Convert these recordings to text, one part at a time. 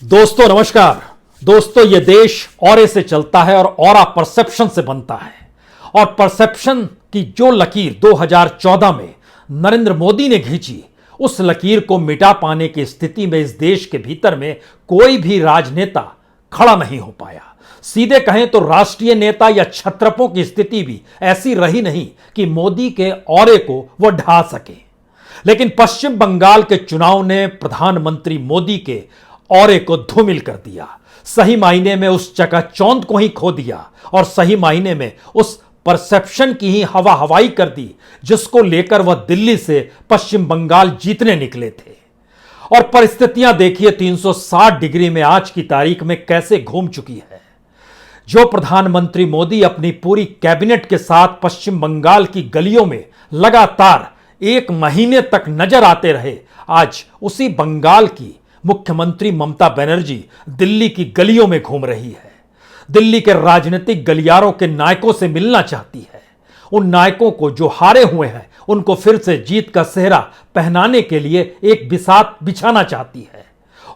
दोस्तों नमस्कार। दोस्तों ये देश ऑरे से चलता है और ऑरा परसेप्शन से बनता है। और परसेप्शन की जो लकीर 2014 में नरेंद्र मोदी ने खींची, उस लकीर को मिटा पाने की स्थिति में इस देश के भीतर में कोई भी राजनेता खड़ा नहीं हो पाया। सीधे कहें तो राष्ट्रीय नेता या छत्रपों की स्थिति भी ऐसी रही नहीं कि मोदी के ऑरे को वो ढा सके। लेकिन पश्चिम बंगाल के चुनाव ने प्रधानमंत्री मोदी के ऑरे को धूमिल कर दिया। सही मायने में उस चकाचौंध को ही खो दिया और सही मायने में उस परसेप्शन की ही हवा हवाई कर दी जिसको लेकर वह दिल्ली से पश्चिम बंगाल जीतने निकले थे। और परिस्थितियां देखिए 360 डिग्री में आज की तारीख में कैसे घूम चुकी है। जो प्रधानमंत्री मोदी अपनी पूरी कैबिनेट के साथ पश्चिम बंगाल की गलियों में लगातार 1 महीने तक नजर आते रहे, आज उसी बंगाल की मुख्यमंत्री ममता बनर्जी दिल्ली की गलियों में घूम रही है। दिल्ली के राजनीतिक गलियारों के नायकों से मिलना चाहती है। उन नायकों को जो हारे हुए हैं उनको फिर से जीत का सेहरा पहनाने के लिए एक बिसात बिछाना चाहती है।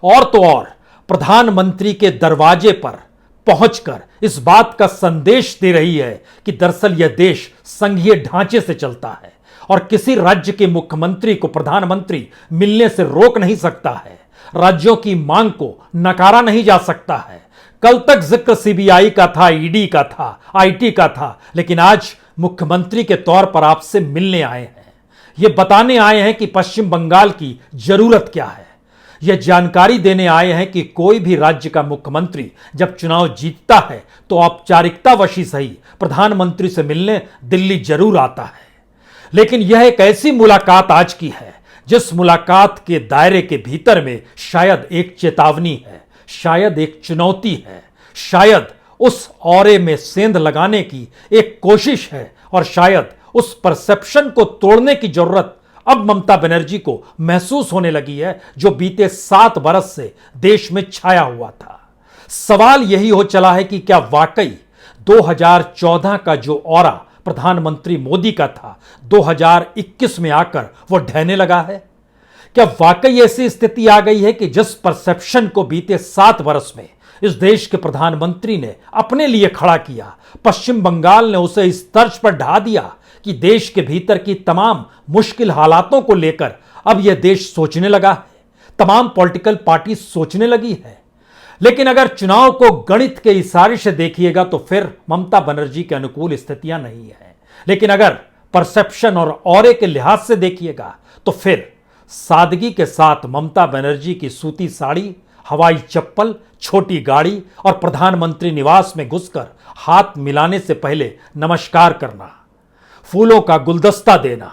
और तो और प्रधानमंत्री के दरवाजे पर पहुंचकर इस बात का संदेश दे रही है कि दरअसल यह देश संघीय ढांचे से चलता है और किसी राज्य के मुख्यमंत्री को प्रधानमंत्री मिलने से रोक नहीं सकता है। राज्यों की मांग को नकारा नहीं जा सकता है। कल तक जिक्र सीबीआई का था, ईडी का था, आईटी का था, लेकिन आज मुख्यमंत्री के तौर पर आपसे मिलने आए हैं। ये बताने आए हैं कि पश्चिम बंगाल की जरूरत क्या है। यह जानकारी देने आए हैं कि कोई भी राज्य का मुख्यमंत्री जब चुनाव जीतता है तो औपचारिकतावश ही सही प्रधानमंत्री से मिलने दिल्ली जरूर आता है। लेकिन यह एक ऐसी मुलाकात आज की है जिस मुलाकात के दायरे के भीतर में शायद एक चेतावनी है, शायद एक चुनौती है, शायद उस ऑरे में सेंध लगाने की एक कोशिश है और शायद उस परसेप्शन को तोड़ने की जरूरत अब ममता बनर्जी को महसूस होने लगी है जो बीते 7 बरस से देश में छाया हुआ था। सवाल यही हो चला है कि क्या वाकई 2014 का जो ऑरा प्रधानमंत्री मोदी का था 2021 में आकर वो ढहने लगा है। क्या वाकई ऐसी स्थिति आ गई है कि जिस परसेप्शन को बीते 7 वर्ष में इस देश के प्रधानमंत्री ने अपने लिए खड़ा किया, पश्चिम बंगाल ने उसे इस तर्ज पर ढा दिया कि देश के भीतर की तमाम मुश्किल हालातों को लेकर अब यह देश सोचने लगा है, तमाम पॉलिटिकल पार्टी सोचने लगी है। लेकिन अगर चुनाव को गणित के इशारे से देखिएगा तो फिर ममता बनर्जी के अनुकूल स्थितियां नहीं है। लेकिन अगर परसेप्शन और ऑरे के लिहाज से देखिएगा तो फिर सादगी के साथ ममता बनर्जी की सूती साड़ी, हवाई चप्पल, छोटी गाड़ी और प्रधानमंत्री निवास में घुसकर हाथ मिलाने से पहले नमस्कार करना, फूलों का गुलदस्ता देना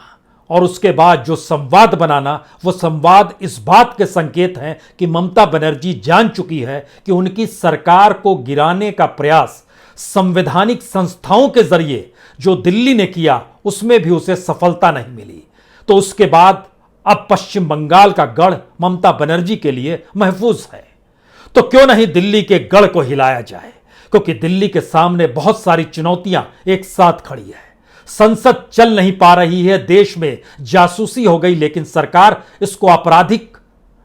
और उसके बाद जो संवाद बनाना, वो संवाद इस बात के संकेत हैं कि ममता बनर्जी जान चुकी है कि उनकी सरकार को गिराने का प्रयास संवैधानिक संस्थाओं के जरिए जो दिल्ली ने किया उसमें भी उसे सफलता नहीं मिली। तो उसके बाद अब पश्चिम बंगाल का गढ़ ममता बनर्जी के लिए महफूज है। तो क्यों नहीं दिल्ली के गढ़ को हिलाया जाए, क्योंकि दिल्ली के सामने बहुत सारी चुनौतियां एक साथ खड़ी है। संसद चल नहीं पा रही है, देश में जासूसी हो गई, लेकिन सरकार इसको आपराधिक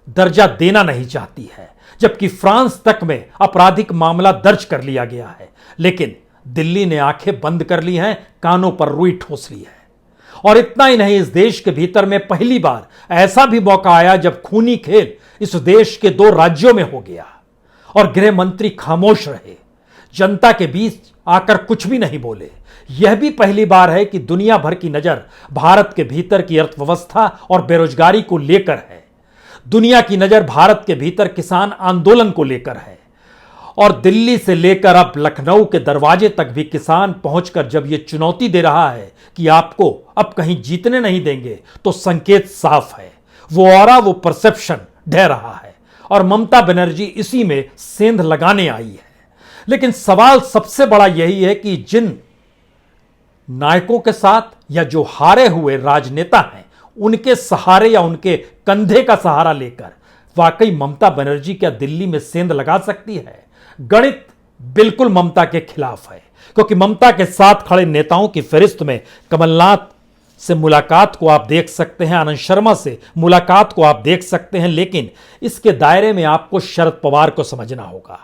दर्जा देना नहीं चाहती है, जबकि फ्रांस तक में आपराधिक मामला दर्ज कर लिया गया है। लेकिन दिल्ली ने आंखें बंद कर ली हैं, कानों पर रुई ठोस ली है। और इतना ही नहीं, इस देश के भीतर में पहली बार ऐसा भी मौका आया जब खूनी खेल इस देश के 2 राज्यों में हो गया और गृह मंत्री खामोश रहे, जनता के बीच आकर कुछ भी नहीं बोले। यह भी पहली बार है कि दुनिया भर की नजर भारत के भीतर की अर्थव्यवस्था और बेरोजगारी को लेकर है। दुनिया की नजर भारत के भीतर किसान आंदोलन को लेकर है और दिल्ली से लेकर अब लखनऊ के दरवाजे तक भी किसान पहुंचकर जब यह चुनौती दे रहा है कि आपको अब कहीं जीतने नहीं देंगे, तो संकेत साफ है, वो ऑरा, वो परसेप्शन ढह रहा है और ममता बनर्जी इसी में सेंध लगाने आई है। लेकिन सवाल सबसे बड़ा यही है कि जिन नायकों के साथ या जो हारे हुए राजनेता हैं उनके सहारे या उनके कंधे का सहारा लेकर वाकई ममता बनर्जी क्या दिल्ली में सेंध लगा सकती है? गणित बिल्कुल ममता के खिलाफ है, क्योंकि ममता के साथ खड़े नेताओं की फहरिस्त में कमलनाथ से मुलाकात को आप देख सकते हैं, आनंद शर्मा से मुलाकात को आप देख सकते हैं, लेकिन इसके दायरे में आपको शरद पवार को समझना होगा,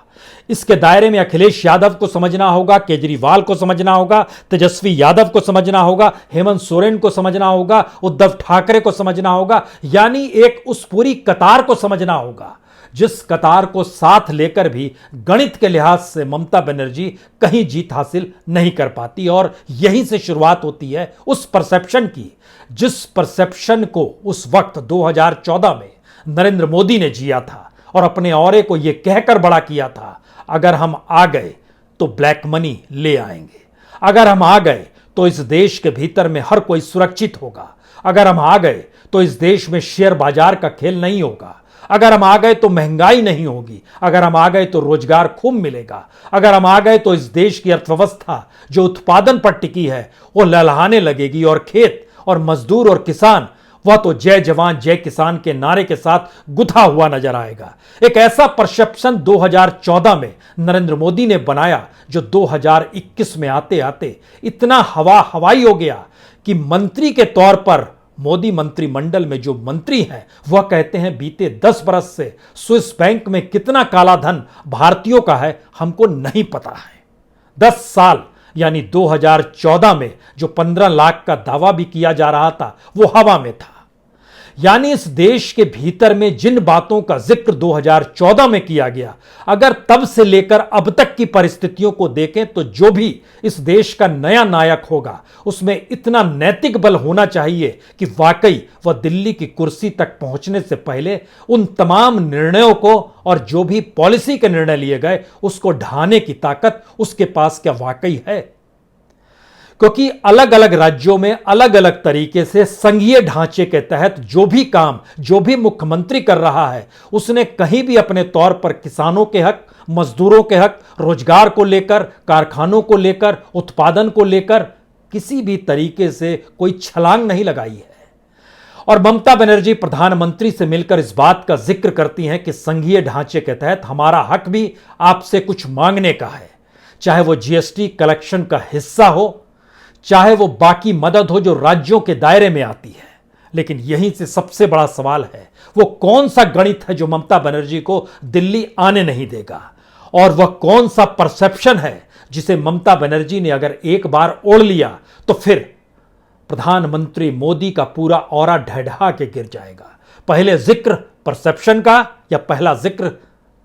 इसके दायरे में अखिलेश यादव को समझना होगा, केजरीवाल को समझना होगा, तेजस्वी यादव को समझना होगा, हेमंत सोरेन को समझना होगा, उद्धव ठाकरे को समझना होगा, यानी एक उस पूरी कतार को समझना होगा जिस कतार को साथ लेकर भी गणित के लिहाज से ममता बनर्जी कहीं जीत हासिल नहीं कर पाती। और यहीं से शुरुआत होती है उस परसेप्शन की, जिस परसेप्शन को उस वक्त 2014 में नरेंद्र मोदी ने जिया था और अपने औरे को यह कहकर बड़ा किया था, अगर हम आ गए तो ब्लैक मनी ले आएंगे, अगर हम आ गए तो इस देश के भीतर में हर कोई सुरक्षित होगा, अगर हम आ गए तो इस देश में शेयर बाजार का खेल नहीं होगा, अगर हम आ गए तो महंगाई नहीं होगी, अगर हम आ गए तो रोजगार खूब मिलेगा, अगर हम आ गए तो इस देश की अर्थव्यवस्था जो उत्पादन पर टिकी है वो लहलहाने लगेगी और खेत और मजदूर और किसान वह तो जय जवान जय किसान के नारे के साथ गुथा हुआ नजर आएगा। एक ऐसा परसेप्शन 2014 में नरेंद्र मोदी ने बनाया जो 2021 में आते आते इतना हवाई हो गया कि मंत्री के तौर पर मोदी मंत्रिमंडल में जो मंत्री हैं वह कहते हैं बीते 10 बरस से स्विस बैंक में कितना काला धन भारतीयों का है हमको नहीं पता है। 10 साल यानी 2014 में जो 15 लाख का दावा भी किया जा रहा था वो हवा में था। यानी इस देश के भीतर में जिन बातों का जिक्र 2014 में किया गया, अगर तब से लेकर अब तक की परिस्थितियों को देखें तो जो भी इस देश का नया नायक होगा उसमें इतना नैतिक बल होना चाहिए कि वाकई वह दिल्ली की कुर्सी तक पहुंचने से पहले उन तमाम निर्णयों को और जो भी पॉलिसी के निर्णय लिए गए उसको ढाने की ताकत उसके पास क्या वाकई है। क्योंकि अलग अलग राज्यों में अलग अलग तरीके से संघीय ढांचे के तहत जो भी काम जो भी मुख्यमंत्री कर रहा है उसने कहीं भी अपने तौर पर किसानों के हक, मजदूरों के हक, रोजगार को लेकर, कारखानों को लेकर, उत्पादन को लेकर किसी भी तरीके से कोई छलांग नहीं लगाई है। और ममता बनर्जी प्रधानमंत्री से मिलकर इस बात का जिक्र करती हैं कि संघीय ढांचे के तहत हमारा हक भी आपसे कुछ मांगने का है, चाहे वो जीएसटी कलेक्शन का हिस्सा हो, चाहे वो बाकी मदद हो जो राज्यों के दायरे में आती है। लेकिन यहीं से सबसे बड़ा सवाल है वो कौन सा गणित है जो ममता बनर्जी को दिल्ली आने नहीं देगा, और वह कौन सा परसेप्शन है जिसे ममता बनर्जी ने अगर एक बार ओढ़ लिया तो फिर प्रधानमंत्री मोदी का पूरा ऑरा ढह के गिर जाएगा। पहले जिक्र परसेप्शन का या पहला जिक्र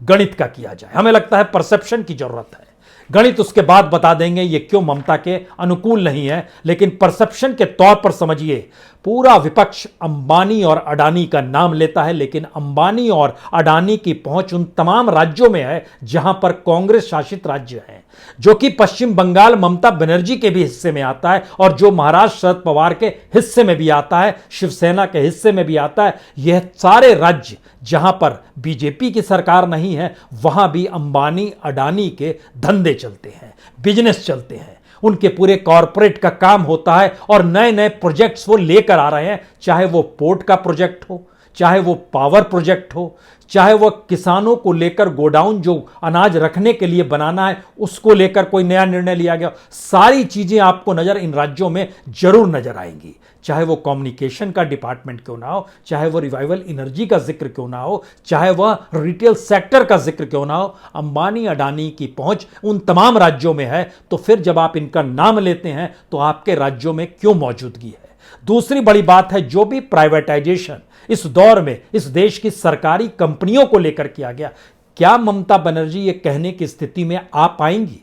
गणित का किया जाए? हमें लगता है परसेप्शन की जरूरत है, गणित उसके बाद बता देंगे ये क्यों ममता के अनुकूल नहीं है। लेकिन परसेप्शन के तौर पर समझिए, पूरा विपक्ष अंबानी और अडानी का नाम लेता है, लेकिन अंबानी और अडानी की पहुंच उन तमाम राज्यों में है जहां पर कांग्रेस शासित राज्य हैं, जो कि पश्चिम बंगाल ममता बनर्जी के भी हिस्से में आता है और जो महाराष्ट्र शरद पवार के हिस्से में भी आता है, शिवसेना के हिस्से में भी आता है। यह सारे राज्य जहां पर बीजेपी की सरकार नहीं है वहां भी अंबानी अडानी के धंधे चलते हैं, बिजनेस चलते हैं, उनके पूरे कॉरपोरेट का काम होता है और नए नए प्रोजेक्ट्स वो लेकर आ रहे हैं, चाहे वो पोर्ट का प्रोजेक्ट हो, चाहे वो पावर प्रोजेक्ट हो, चाहे वो किसानों को लेकर गोडाउन जो अनाज रखने के लिए बनाना है उसको लेकर कोई नया निर्णय लिया गया। सारी चीजें आपको नजर इन राज्यों में जरूर नजर आएंगी, चाहे वो कम्युनिकेशन का डिपार्टमेंट क्यों ना हो, चाहे वो रिवाइवल एनर्जी का जिक्र क्यों ना हो, चाहे वह रिटेल सेक्टर का जिक्र क्यों ना हो। अंबानी अडानी की पहुंच उन तमाम राज्यों में है, तो फिर जब आप इनका नाम लेते हैं तो आपके राज्यों में क्यों मौजूदगी है? दूसरी बड़ी बात है जो भी प्राइवेटाइजेशन इस दौर में इस देश की सरकारी कंपनियों को लेकर किया गया, क्या ममता बनर्जी ये कहने की स्थिति में आ पाएंगी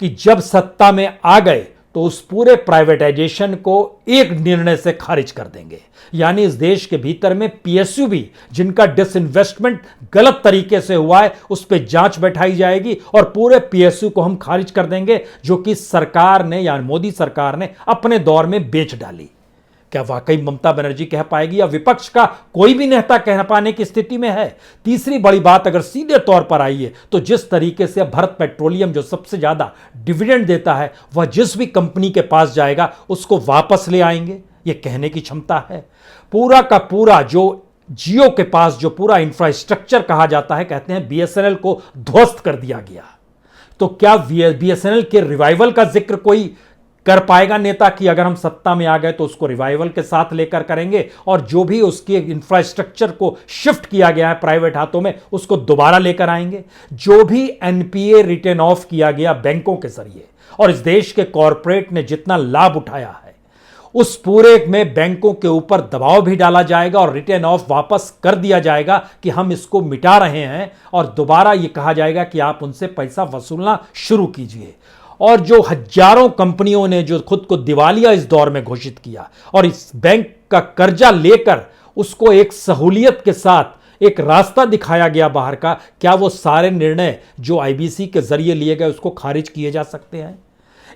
कि जब सत्ता में आ गए तो उस पूरे प्राइवेटाइजेशन को एक निर्णय से खारिज कर देंगे? यानी इस देश के भीतर में पीएसयू भी जिनका डिसइन्वेस्टमेंट गलत तरीके से हुआ है उस पर जांच बैठाई जाएगी और पूरे पीएसयू को हम खारिज कर देंगे जो कि सरकार ने या मोदी सरकार ने अपने दौर में बेच डाली। क्या वाकई ममता बनर्जी कह पाएगी या विपक्ष का कोई भी नेता कह पाने की स्थिति में है? तीसरी बड़ी बात अगर सीधे तौर पर आई है तो जिस तरीके से भारत पेट्रोलियम जो सबसे ज्यादा डिविडेंड देता है वह जिस भी कंपनी के पास जाएगा उसको वापस ले आएंगे, यह कहने की क्षमता है। पूरा का पूरा जो जियो के पास जो पूरा इंफ्रास्ट्रक्चर कहा जाता है, कहते हैं बीएसएनएल को ध्वस्त कर दिया गया, तो क्या बीएसएनएल के रिवाइवल का जिक्र कोई कर पाएगा नेता कि अगर हम सत्ता में आ गए तो उसको रिवाइवल के साथ लेकर करेंगे और जो भी उसके इंफ्रास्ट्रक्चर को शिफ्ट किया गया है प्राइवेट हाथों में उसको दोबारा लेकर आएंगे। जो भी एनपीए रिटर्न ऑफ किया गया बैंकों के जरिए और इस देश के कॉरपोरेट ने जितना लाभ उठाया है उस पूरे में बैंकों के ऊपर दबाव भी डाला जाएगा और रिटर्न ऑफ वापस कर दिया जाएगा कि हम इसको मिटा रहे हैं और दोबारा यह कहा जाएगा कि आप उनसे पैसा वसूलना शुरू कीजिए। और जो हजारों कंपनियों ने जो खुद को दिवालिया इस दौर में घोषित किया और इस बैंक का कर्जा लेकर उसको एक सहूलियत के साथ एक रास्ता दिखाया गया बाहर का, क्या वो सारे निर्णय जो आईबीसी के जरिए लिए गए उसको खारिज किए जा सकते हैं?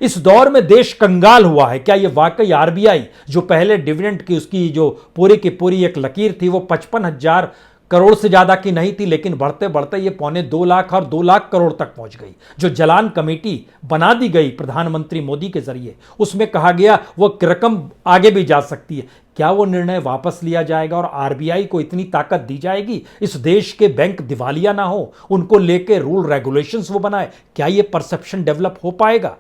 इस दौर में देश कंगाल हुआ है। क्या ये वाकई आरबीआई जो पहले डिविडेंड की उसकी जो पूरी की पूरी एक लकीर थी वो 55,000 करोड़ से ज्यादा की नहीं थी, लेकिन बढ़ते बढ़ते ये 2.25 लाख और 2 लाख करोड़ तक पहुंच गई। जो जलान कमेटी बना दी गई प्रधानमंत्री मोदी के जरिए उसमें कहा गया वो रकम आगे भी जा सकती है। क्या वो निर्णय वापस लिया जाएगा और आरबीआई को इतनी ताकत दी जाएगी इस देश के बैंक दिवालिया ना हो, उनको लेके रूल रेगुलेशंस वो बनाए? क्या ये परसेप्शन डेवलप हो पाएगा?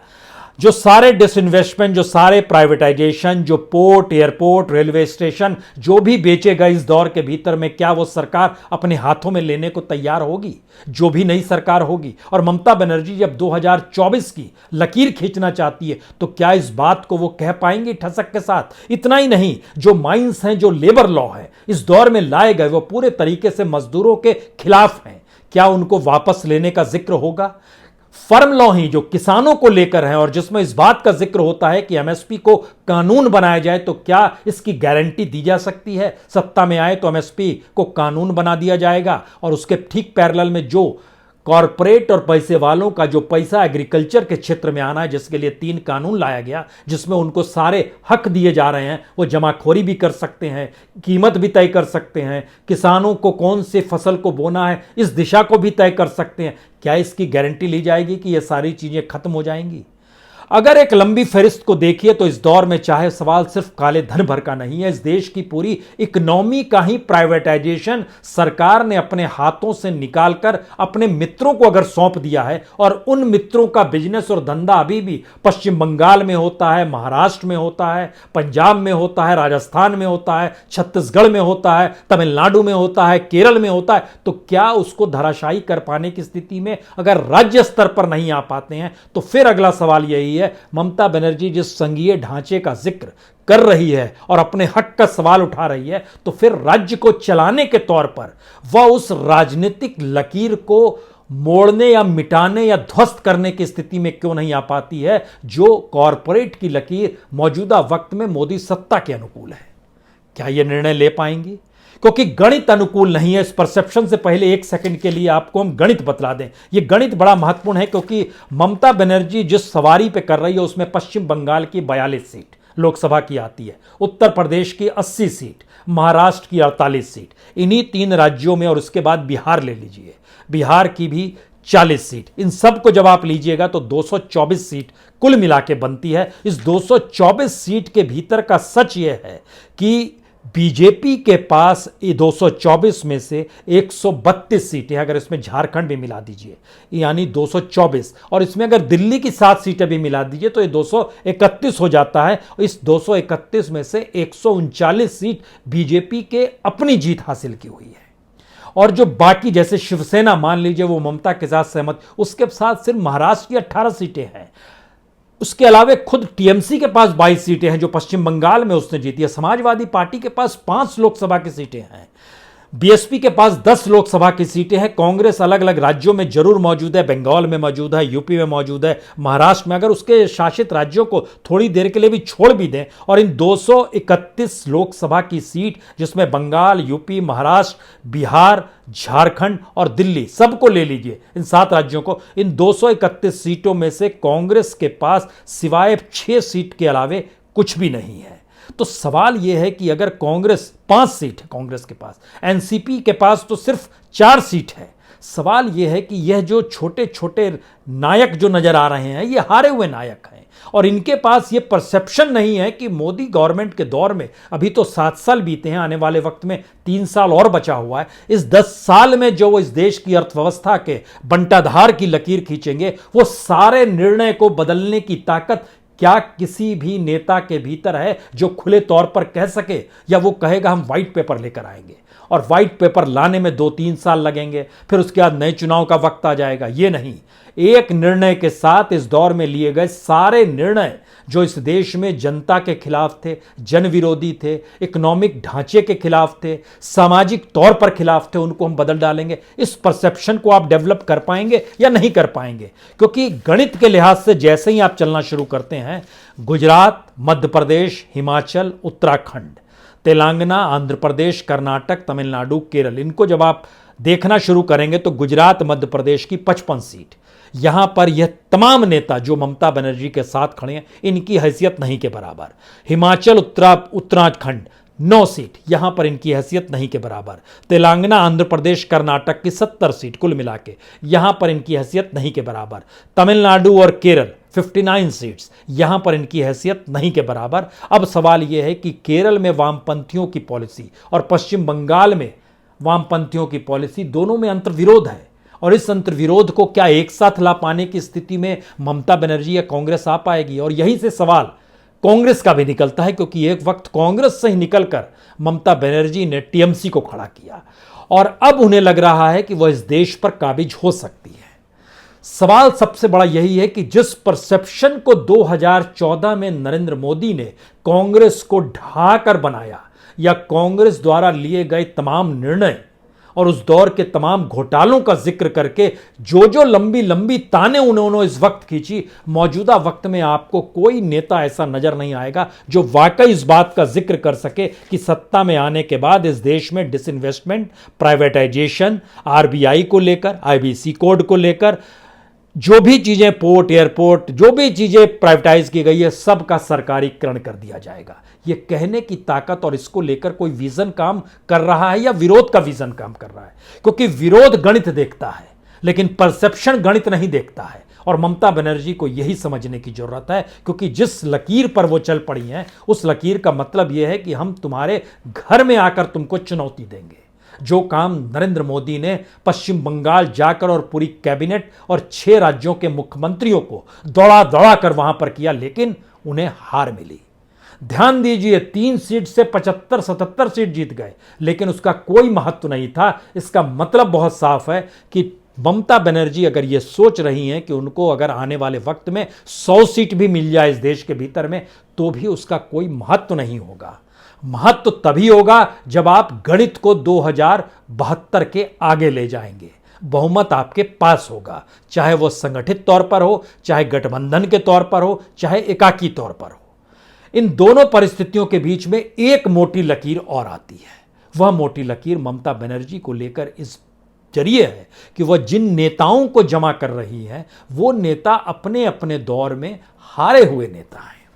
जो सारे डिसइन्वेस्टमेंट, जो सारे प्राइवेटाइजेशन, जो पोर्ट, एयरपोर्ट, रेलवे स्टेशन जो भी बेचेगा इस दौर के भीतर में, क्या वो सरकार अपने हाथों में लेने को तैयार होगी? जो भी नई सरकार होगी और ममता बनर्जी जब 2024 की लकीर खींचना चाहती है तो क्या इस बात को वो कह पाएंगी ठसक के साथ? इतना ही नहीं, जो माइंस हैं, जो लेबर लॉ है इस दौर में लाए गए वो पूरे तरीके से मजदूरों के खिलाफ हैं। क्या उनको वापस लेने का जिक्र होगा? फर्म लॉ ही जो किसानों को लेकर है और जिसमें इस बात का जिक्र होता है कि एमएसपी को कानून बनाया जाए, तो क्या इसकी गारंटी दी जा सकती है सत्ता में आए तो एमएसपी को कानून बना दिया जाएगा और उसके ठीक पैरेलल में जो कॉरपोरेट और पैसे वालों का जो पैसा एग्रीकल्चर के क्षेत्र में आना है, जिसके लिए 3 कानून लाया गया जिसमें उनको सारे हक दिए जा रहे हैं, वो जमाखोरी भी कर सकते हैं, कीमत भी तय कर सकते हैं, किसानों को कौन से फसल को बोना है इस दिशा को भी तय कर सकते हैं। क्या इसकी गारंटी ली जाएगी कि ये सारी चीजें खत्म हो जाएंगी? अगर एक लंबी फहरिस्त को देखिए तो इस दौर में चाहे सवाल सिर्फ काले धन भर का नहीं है, इस देश की पूरी इकोनॉमी का ही प्राइवेटाइजेशन सरकार ने अपने हाथों से निकालकर अपने मित्रों को अगर सौंप दिया है और उन मित्रों का बिजनेस और धंधा अभी भी पश्चिम बंगाल में होता है, महाराष्ट्र में होता है, पंजाब में होता है, राजस्थान में होता है, छत्तीसगढ़ में होता है, तमिलनाडु में होता है, केरल में होता है, तो क्या उसको धराशायी कर पाने की स्थिति में अगर राज्य स्तर पर नहीं आ पाते हैं तो फिर अगला सवाल यही है, ममता बनर्जी जिस संघीय ढांचे का जिक्र कर रही है और अपने हक का सवाल उठा रही है, तो फिर राज्य को चलाने के तौर पर वह उस राजनीतिक लकीर को मोड़ने या मिटाने या ध्वस्त करने की स्थिति में क्यों नहीं आ पाती है जो कॉरपोरेट की लकीर मौजूदा वक्त में मोदी सत्ता के अनुकूल है? क्या यह निर्णय ले पाएंगी? क्योंकि गणित अनुकूल नहीं है। इस परसेप्शन से पहले 1 सेकंड के लिए आपको हम गणित बतला दें। यह गणित बड़ा महत्वपूर्ण है क्योंकि ममता बनर्जी जिस सवारी पे कर रही है उसमें पश्चिम बंगाल की 42 सीट लोकसभा की आती है, उत्तर प्रदेश की 80 सीट, महाराष्ट्र की 48 सीट, इन्हीं 3 राज्यों में, और उसके बाद बिहार ले लीजिए, बिहार की भी 40 सीट। इन सब को जब आप लीजिएगा तो 224 सीट कुल मिला के बनती है। इस 224 सीट के भीतर का सच यह है कि बीजेपी के पास 224 में से 132 सीटें, अगर इसमें झारखंड भी मिला दीजिए यानी 224, और इसमें अगर दिल्ली की 7 सीटें भी मिला दीजिए तो ये 231 हो जाता है। इस 231 में से 139 सीट बीजेपी के अपनी जीत हासिल की हुई है, और जो बाकी जैसे शिवसेना मान लीजिए वो ममता के साथ सहमत, उसके साथ सिर्फ महाराष्ट्र की 18 सीटें हैं। उसके अलावा खुद टीएमसी के पास 22 सीटें हैं जो पश्चिम बंगाल में उसने जीती है। समाजवादी पार्टी के पास 5 लोकसभा की सीटें हैं, बीएसपी के पास 10 लोकसभा की सीटें हैं। कांग्रेस अलग अलग राज्यों में जरूर मौजूद है, बंगाल में मौजूद है, यूपी में मौजूद है, महाराष्ट्र में। अगर उसके शासित राज्यों को थोड़ी देर के लिए भी छोड़ भी दें और इन 231 लोकसभा की सीट जिसमें बंगाल, यूपी, महाराष्ट्र, बिहार, झारखंड और दिल्ली सबको ले लीजिए, इन 7 राज्यों को, इन 231 सीटों में से कांग्रेस के पास सिवाय 6 सीट के अलावे कुछ भी नहीं है। तो सवाल यह है कि अगर कांग्रेस 5 सीट है कांग्रेस के पास, एनसीपी के पास तो सिर्फ 4 सीट है, सवाल यह है कि यह जो छोटे छोटे नायक जो नजर आ रहे हैं ये हारे हुए नायक हैं और इनके पास ये परसेप्शन नहीं है कि मोदी गवर्नमेंट के दौर में, अभी तो 7 साल बीते हैं, आने वाले वक्त में 3 साल और बचा हुआ है, इस 10 साल में जो वो इस देश की अर्थव्यवस्था के बंटाधार की लकीर खींचेंगे वो सारे निर्णय को बदलने की ताकत क्या किसी भी नेता के भीतर है जो खुले तौर पर कह सके, या वो कहेगा हम व्हाइट पेपर लेकर आएंगे और व्हाइट पेपर लाने में 2-3 साल लगेंगे, फिर उसके बाद नए चुनाव का वक्त आ जाएगा? ये नहीं। एक निर्णय के साथ इस दौर में लिए गए सारे निर्णय जो इस देश में जनता के खिलाफ थे, जन विरोधी थे, इकोनॉमिक ढांचे के खिलाफ थे, सामाजिक तौर पर खिलाफ थे, उनको हम बदल डालेंगे। इस परसेप्शन को आप डेवलप कर पाएंगे या नहीं कर पाएंगे? क्योंकि गणित के लिहाज से जैसे ही आप चलना शुरू करते हैं, गुजरात, मध्य प्रदेश, हिमाचल, उत्तराखंड, तेलंगाना, आंध्र प्रदेश, कर्नाटक, तमिलनाडु, केरल, इनको जब आप देखना शुरू करेंगे तो गुजरात, मध्य प्रदेश की 55 सीट, यहां पर यह तमाम नेता जो ममता बनर्जी के साथ खड़े हैं, इनकी हैसियत नहीं के बराबर। हिमाचल, उत्तराखंड 9 सीट, यहां पर इनकी हैसियत नहीं के बराबर। तेलंगाना, आंध्र प्रदेश, कर्नाटक की 70 सीट कुल मिला के, यहां पर इनकी हैसियत नहीं के बराबर। तमिलनाडु और केरल 59 सीट्स, यहां पर इनकी हैसियत नहीं के बराबर। अब सवाल यह है कि केरल में वामपंथियों की पॉलिसी और पश्चिम बंगाल में वामपंथियों की पॉलिसी, दोनों में अंतर्विरोध है, और इस अंतर्विरोध को क्या एक साथ ला पाने की स्थिति में ममता बनर्जी या कांग्रेस आ पाएगी? और यहीं से सवाल कांग्रेस का भी निकलता है, क्योंकि एक वक्त कांग्रेस से ही निकलकर ममता बनर्जी ने टीएमसी को खड़ा किया और अब उन्हें लग रहा है कि वह इस देश पर काबिज हो सकती है। सवाल सबसे बड़ा यही है कि जिस परसेप्शन को 2014 में नरेंद्र मोदी ने कांग्रेस को ढाकर बनाया, या कांग्रेस द्वारा लिए गए तमाम निर्णय और उस दौर के तमाम घोटालों का जिक्र करके जो लंबी लंबी ताने उन्होंने इस वक्त खींची, मौजूदा वक्त में आपको कोई नेता ऐसा नजर नहीं आएगा जो वाकई इस बात का जिक्र कर सके कि सत्ता में आने के बाद इस देश में डिसइन्वेस्टमेंट, प्राइवेटाइजेशन, आरबीआई को लेकर, आईबीसी कोड को लेकर, जो भी चीजें, पोर्ट, एयरपोर्ट, जो भी चीजें प्राइवेटाइज की गई है, सब का सरकारीकरण कर दिया जाएगा। ये कहने की ताकत और इसको लेकर कोई विजन काम कर रहा है या विरोध का विजन काम कर रहा है? क्योंकि विरोध गणित देखता है, लेकिन परसेप्शन गणित नहीं देखता है, और ममता बनर्जी को यही समझने की जरूरत है, क्योंकि जिस लकीर पर वो चल पड़ी हैं, उस लकीर का मतलब यह है कि हम तुम्हारे घर में आकर तुमको चुनौती देंगे। जो काम नरेंद्र मोदी ने पश्चिम बंगाल जाकर और पूरी कैबिनेट और 6 राज्यों के मुख्यमंत्रियों को दौड़ा दौड़ा कर वहां पर किया, लेकिन उन्हें हार मिली। ध्यान दीजिए, 3 सीट से 75-77 सीट जीत गए, लेकिन उसका कोई महत्व नहीं था। इसका मतलब बहुत साफ है कि ममता बनर्जी अगर ये सोच रही हैं कि उनको अगर आने वाले वक्त में 100 सीट भी मिल जाए इस देश के भीतर में, तो भी उसका कोई महत्व नहीं होगा। महत्व तभी होगा जब आप गणित को 2072 के आगे ले जाएंगे। बहुमत आपके पास होगा, चाहे वो संगठित तौर पर हो, चाहे गठबंधन के तौर पर हो, चाहे एकाकी तौर पर हो। इन दोनों परिस्थितियों के बीच में एक मोटी लकीर और आती है। वह मोटी लकीर ममता बनर्जी को लेकर इस जरिए है कि वह जिन नेताओं को जमा कर रही है, वो नेता अपने अपने दौर में हारे हुए नेता हैं।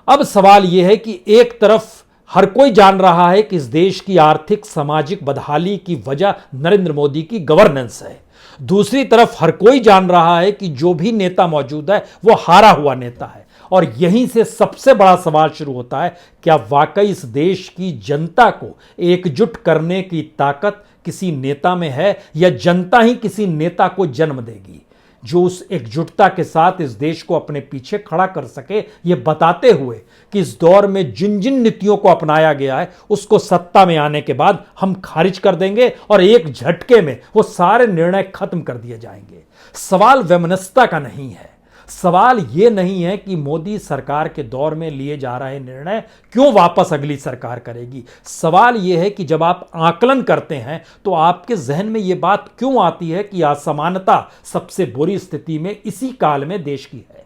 अब सवाल यह है कि एक तरफ हर कोई जान रहा है कि इस देश की आर्थिक सामाजिक बदहाली की वजह नरेंद्र मोदी की गवर्नेंस है, दूसरी तरफ हर कोई जान रहा है कि जो भी नेता मौजूद है वो हारा हुआ नेता है, और यहीं से सबसे बड़ा सवाल शुरू होता है, क्या वाकई इस देश की जनता को एकजुट करने की ताकत किसी नेता में है, या जनता ही किसी नेता को जन्म देगी जो उस एकजुटता के साथ इस देश को अपने पीछे खड़ा कर सके, ये बताते हुए कि इस दौर में जिन जिन नीतियों को अपनाया गया है उसको सत्ता में आने के बाद हम खारिज कर देंगे और एक झटके में वो सारे निर्णय खत्म कर दिए जाएंगे। सवाल वैमनस्यता का नहीं है, सवाल यह नहीं है कि मोदी सरकार के दौर में लिए जा रहे निर्णय क्यों वापस अगली सरकार करेगी। सवाल यह है कि जब आप आकलन करते हैं तो आपके जहन में यह बात क्यों आती है कि असमानता सबसे बुरी स्थिति में इसी काल में देश की है,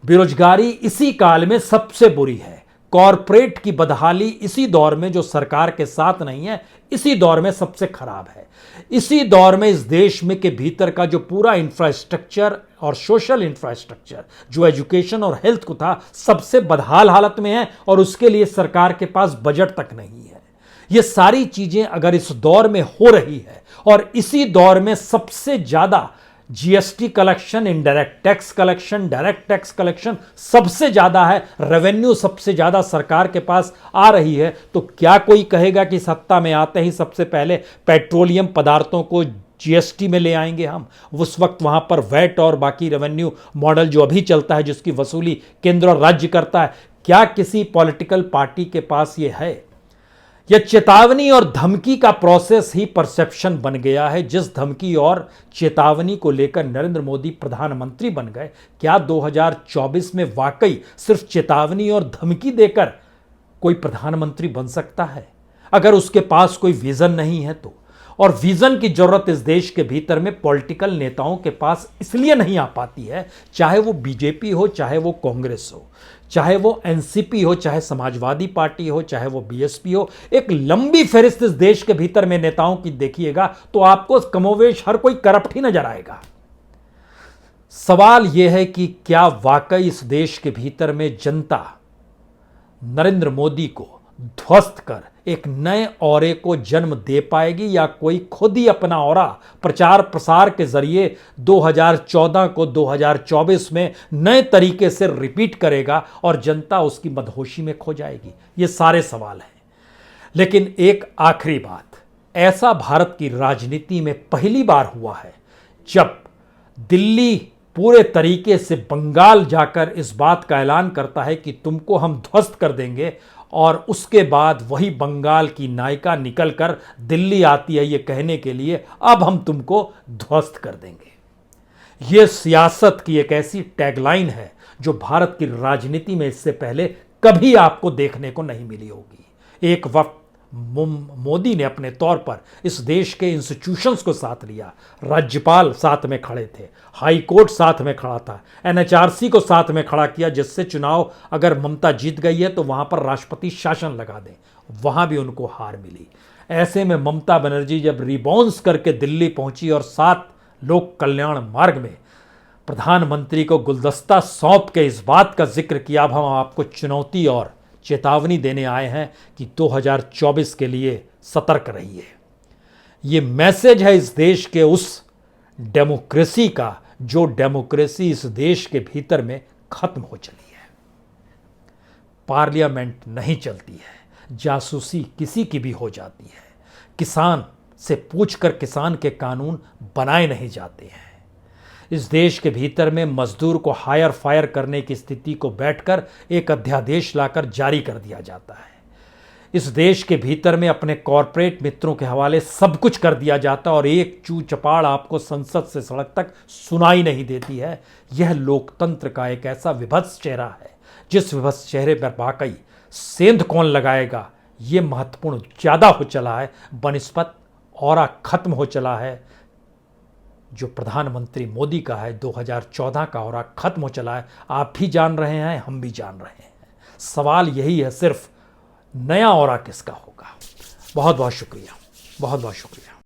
बेरोजगारी इसी काल में सबसे बुरी है, कॉरपोरेट की बदहाली इसी दौर में जो सरकार के साथ नहीं है, इसी दौर में सबसे खराब है। इसी दौर में इस देश में के भीतर का जो पूरा इंफ्रास्ट्रक्चर और सोशल इंफ्रास्ट्रक्चर जो एजुकेशन और हेल्थ को था, सबसे बदहाल हालत में है, और उसके लिए सरकार के पास बजट तक नहीं है। ये सारी चीजें अगर इस दौर में हो रही है, और इसी दौर में सबसे ज्यादा GST collection, indirect tax collection, direct tax collection सबसे ज्यादा है, रेवेन्यू सबसे ज्यादा सरकार के पास आ रही है, तो क्या कोई कहेगा कि सत्ता में आते ही सबसे पहले पेट्रोलियम पदार्थों को जीएसटी में ले आएंगे हम। उस वक्त वहां पर वैट और बाकी रेवेन्यू मॉडल जो अभी चलता है, जिसकी वसूली केंद्र और राज्य करता है, क्या किसी पॉलिटिकल पार्टी के पास ये है? यह चेतावनी और धमकी का प्रोसेस ही परसेप्शन बन गया है। जिस धमकी और चेतावनी को लेकर नरेंद्र मोदी प्रधानमंत्री बन गए, क्या 2024 में वाकई सिर्फ चेतावनी और धमकी देकर कोई प्रधानमंत्री बन सकता है? अगर उसके पास कोई विजन नहीं है तो। और विजन की जरूरत इस देश के भीतर में पॉलिटिकल नेताओं के पास इसलिए नहीं आ पाती है, चाहे वो बीजेपी हो, चाहे वो कांग्रेस हो, चाहे वो एनसीपी हो, चाहे समाजवादी पार्टी हो, चाहे वो बीएसपी हो। एक लंबी फहरिस्त इस देश के भीतर में नेताओं की देखिएगा तो आपको कमोवेश हर कोई करप्ट ही नजर आएगा। सवाल यह है कि क्या वाकई इस देश के भीतर में जनता नरेंद्र मोदी को ध्वस्त कर एक नए औरे को जन्म दे पाएगी, या कोई खुद ही अपना औरा प्रचार प्रसार के जरिए 2014 को 2024 में नए तरीके से रिपीट करेगा और जनता उसकी मदहोशी में खो जाएगी? ये सारे सवाल हैं। लेकिन एक आखिरी बात, ऐसा भारत की राजनीति में पहली बार हुआ है जब दिल्ली पूरे तरीके से बंगाल जाकर इस बात का ऐलान करता है कि तुमको हम ध्वस्त कर देंगे, और उसके बाद वही बंगाल की नायिका निकलकर दिल्ली आती है ये कहने के लिए अब हम तुमको ध्वस्त कर देंगे। यह सियासत की एक ऐसी टैगलाइन है जो भारत की राजनीति में इससे पहले कभी आपको देखने को नहीं मिली होगी। एक वक्त मोदी ने अपने तौर पर इस देश के इंस्टीट्यूशंस को साथ लिया, राज्यपाल साथ में खड़े थे, हाई कोर्ट साथ में खड़ा था, एनएचआरसी को साथ में खड़ा किया, जिससे चुनाव अगर ममता जीत गई है तो वहां पर राष्ट्रपति शासन लगा दें। वहां भी उनको हार मिली। ऐसे में ममता बनर्जी जब रिबाउंस करके दिल्ली पहुंची और 7 लोक कल्याण मार्ग में प्रधानमंत्री को गुलदस्ता सौंप के इस बात का जिक्र किया, अब हम आपको चुनौती और चेतावनी देने आए हैं कि 2024 के लिए सतर्क रहिए। ये मैसेज है इस देश के उस डेमोक्रेसी का जो डेमोक्रेसी इस देश के भीतर में खत्म हो चली है। पार्लियामेंट नहीं चलती है, जासूसी किसी की भी हो जाती है, किसान से पूछकर किसान के कानून बनाए नहीं जाते हैं। इस देश के भीतर में मजदूर को हायर फायर करने की स्थिति को बैठकर एक अध्यादेश लाकर जारी कर दिया जाता है। इस देश के भीतर में अपने कॉरपोरेट मित्रों के हवाले सब कुछ कर दिया जाता है और एक चू चपाड़ आपको संसद से सड़क तक सुनाई नहीं देती है। यह लोकतंत्र का एक ऐसा विभत्स चेहरा है जिस विभत्स चेहरे पर वाकई सेंध कौन लगाएगा, ये महत्वपूर्ण ज्यादा हो चला है बनिस्पत औरा खत्म हो चला है। जो प्रधानमंत्री मोदी का है 2014 का औरा खत्म हो चला है। आप भी जान रहे हैं, हम भी जान रहे हैं। सवाल यही है सिर्फ नया औरा किसका होगा। बहुत बहुत शुक्रिया, बहुत बहुत शुक्रिया।